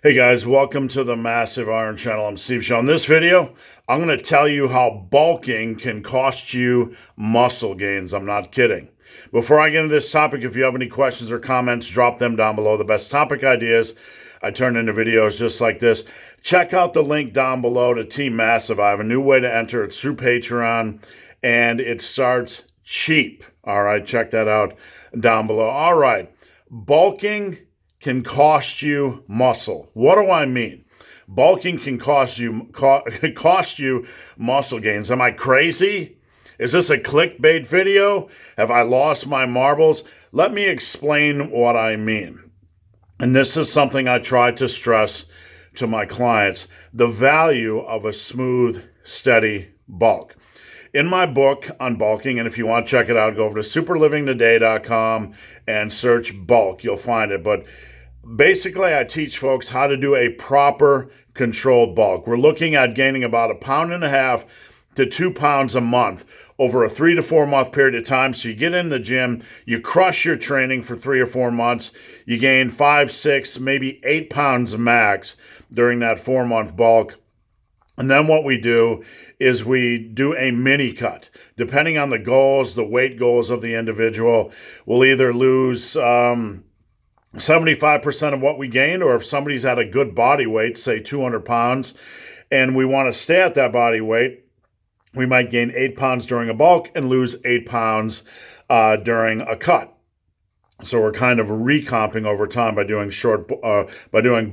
Hey guys, welcome to the Massive Iron Channel. I'm Steve Shaw. In this video, I'm going to tell you how bulking can cost you muscle gains. I'm not kidding. Before I get into this topic, if you have any questions or comments, drop them down below. The best topic ideas I turn into videos just like this. Check out the link down below to Team Massive. I have a new way to enter. It's through Patreon, and it starts cheap. All right, check that out down below. All right, bulking can cost you muscle. What do I mean? Bulking can cost you muscle gains. Am I crazy? Is this a clickbait video? Have I lost my marbles? Let me explain what I mean. And this is something I try to stress to my clients: the value of a smooth, steady bulk. In my book on bulking, and if you want to check it out, go over to superlivingtoday.com and search bulk. You'll find it. But basically, I teach folks how to do a proper controlled bulk. We're looking at gaining about 1.5 pounds to 2 pounds a month over a 3 to 4 month period of time. So you get in the gym, you crush your training for 3 or 4 months, you gain 5, 6, maybe 8 pounds max during that 4-month bulk. And then what we do is we do a mini cut. Depending on the goals, the weight goals of the individual, we'll either lose 75% of what we gained, or if somebody's at a good body weight, say 200 pounds, and we want to stay at that body weight, we might gain 8 pounds during a bulk and lose 8 pounds during a cut. So we're kind of recomping over time by doing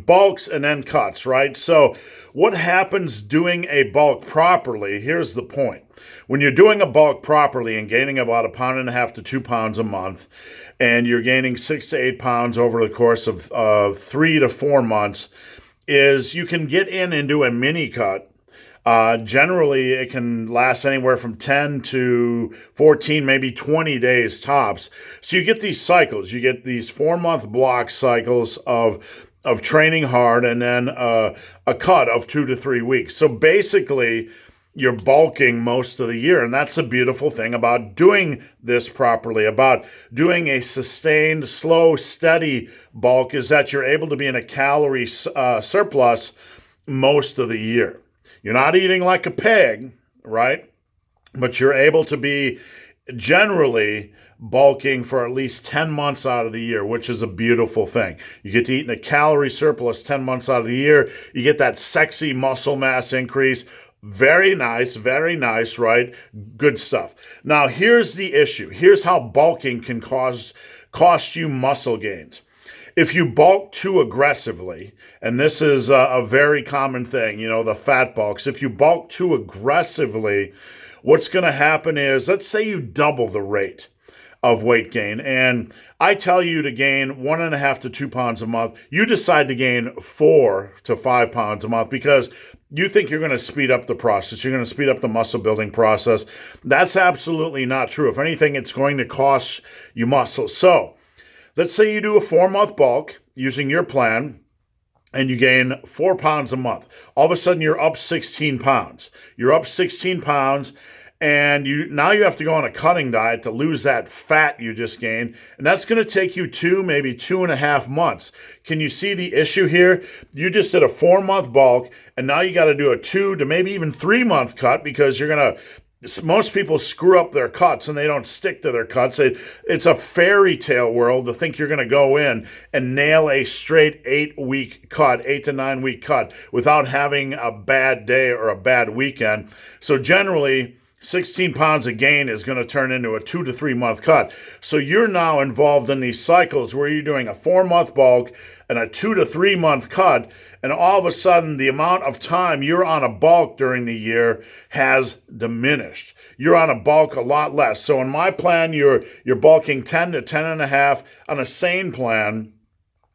bulks and then cuts, right? So what happens doing a bulk properly? Here's the point. When you're doing a bulk properly and gaining about 1.5 pounds to 2 pounds a month, and you're gaining 6 to 8 pounds over the course of 3 to 4 months, is you can get in and do a mini cut. Generally, it can last anywhere from 10 to 14, maybe 20 days tops. So you get these cycles. You get these 4-month block cycles of training hard, and then a cut of 2 to 3 weeks. So basically, you're bulking most of the year. And that's a beautiful thing about doing this properly, about doing a sustained, slow, steady bulk, is that you're able to be in a calorie surplus most of the year. You're not eating like a pig, right? But you're able to be generally bulking for at least 10 months out of the year, which is a beautiful thing. You get to eat in a calorie surplus 10 months out of the year. You get that sexy muscle mass increase. Very nice, right? Good stuff. Now, here's the issue. Here's how bulking can cost you muscle gains. If you bulk too aggressively, and this is a very common thing, the fat bulks. If you bulk too aggressively, what's going to happen is, let's say you double the rate of weight gain, and I tell you to gain 1.5 to 2 pounds a month. You decide to gain 4 to 5 pounds a month because you think you're going to speed up the process. You're going to speed up the muscle building process. That's absolutely not true. If anything, it's going to cost you muscle. So let's say you do a 4-month bulk using your plan, and you gain 4 pounds a month. All of a sudden, you're up 16 pounds. You're up 16 pounds, and now you have to go on a cutting diet to lose that fat you just gained, and that's going to take you 2, maybe 2.5 months. Can you see the issue here? You just did a 4-month bulk, and now you got to do a 2 to maybe even 3-month cut, because most people screw up their cuts and they don't stick to their cuts. It's a fairy tale world to think you're going to go in and nail a straight 8-week cut, 8 to 9 week cut, without having a bad day or a bad weekend. So generally, 16 pounds of gain is going to turn into a 2 to 3 month cut. So you're now involved in these cycles where you're doing a 4-month bulk and a 2 to 3 month cut, and all of a sudden the amount of time you're on a bulk during the year has diminished. You're on a bulk a lot less. So in my plan, you're bulking 10 to 10.5. On a sane plan,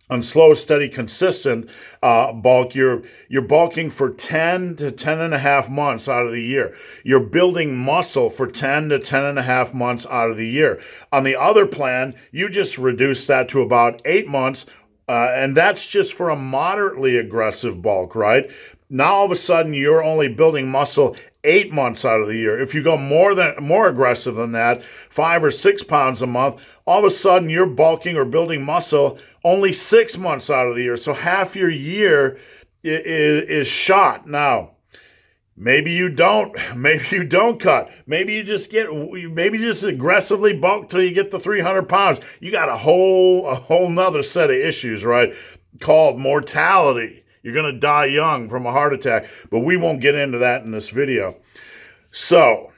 on slow, steady, consistent bulk, you're bulking for 10 to 10.5 months out of the year. You're building muscle for 10 to 10.5 months out of the year. On the other plan, you just reduce that to about 8 months, and that's just for a moderately aggressive bulk, right? Now, all of a sudden, you're only building muscle 8 months out of the year. If you go more aggressive than that, 5 or 6 pounds a month, all of a sudden you're bulking or building muscle only 6 months out of the year. So half your year is shot. Now, maybe you don't cut. Maybe you just aggressively bulk till you get to 300 pounds. You got a whole nother set of issues, right? Called mortality. You're going to die young from a heart attack, but we won't get into that in this video. So,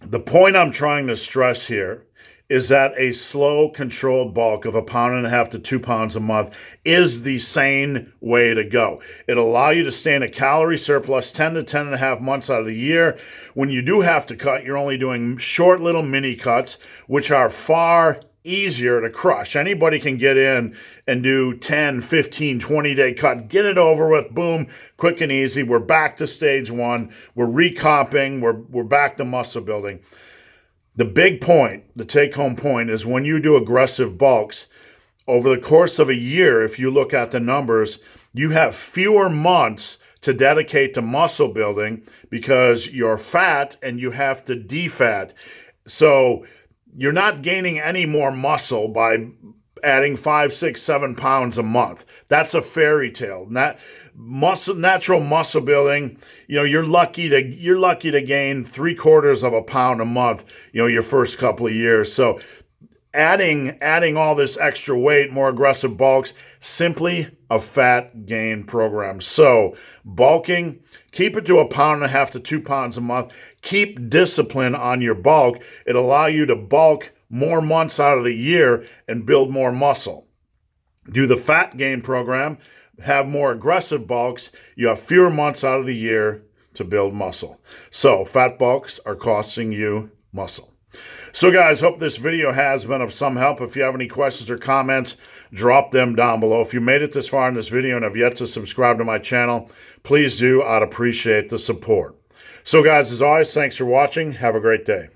the point I'm trying to stress here is that a slow, controlled bulk of 1.5 pounds to 2 pounds a month is the sane way to go. It'll allow you to stay in a calorie surplus 10 to 10.5 months out of the year. When you do have to cut, you're only doing short little mini cuts, which are far easier to crush. Anybody can get in and do 10, 15, 20-day cut. Get it over with. Boom. Quick and easy. We're back to stage one. We're recomping. We're back to muscle building. The big point, the take-home point, is when you do aggressive bulks, over the course of a year, if you look at the numbers, you have fewer months to dedicate to muscle building because you're fat and you have to defat. So you're not gaining any more muscle by adding 5, 6, 7 pounds a month. That's a fairy tale. Natural muscle building, you're lucky to gain 0.75 pounds a month, your first couple of years. So adding all this extra weight, more aggressive bulks, simply a fat gain program. So bulking, keep it to 1.5 pounds to 2 pounds a month. Keep discipline on your bulk. It'll allow you to bulk more months out of the year and build more muscle. Do the fat gain program, have more aggressive bulks. You have fewer months out of the year to build muscle. So fat bulks are costing you muscle. So guys, hope this video has been of some help. If you have any questions or comments, drop them down below. If you made it this far in this video and have yet to subscribe to my channel, please do. I'd appreciate the support. So guys, as always, thanks for watching. Have a great day.